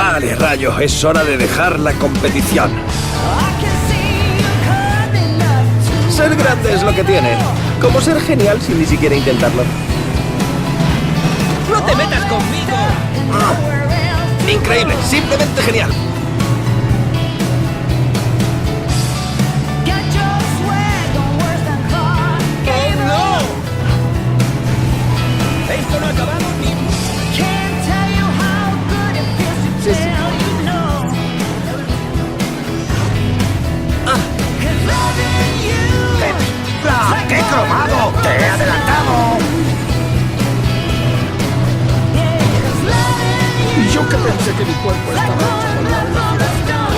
Vale, Rayo, es hora de dejar la competición. Ser grande es lo que tiene. Como ser genial sin ni siquiera intentarlo. ¡No te metas conmigo! Increíble, simplemente genial. ¡Oh, no! Esto no ha acabado ni... Sí, sí. ¡Qué cromado! ¡Te he adelantado! Y yo que pensé que mi cuerpo estaba hecho para la velocidad.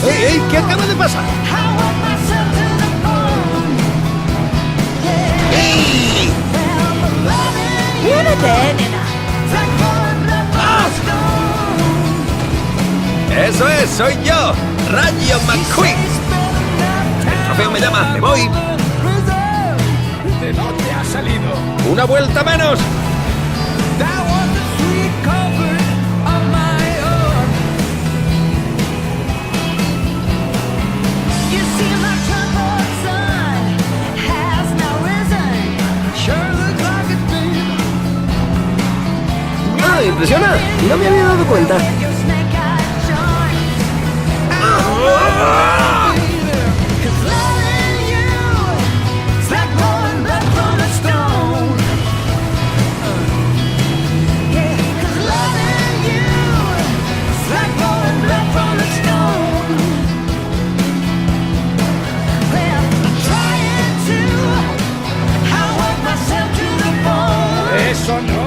¡Ey, ey! ¿Qué acaba de pasar? ¡Ey! ¡Eso es! ¡Soy yo! ¡Rayo McQueen! El trofeo me llama. ¡Me voy! ¿De dónde ha salido? ¡Una vuelta menos! ¡Ah, impresiona! No me había dado cuenta. Eso no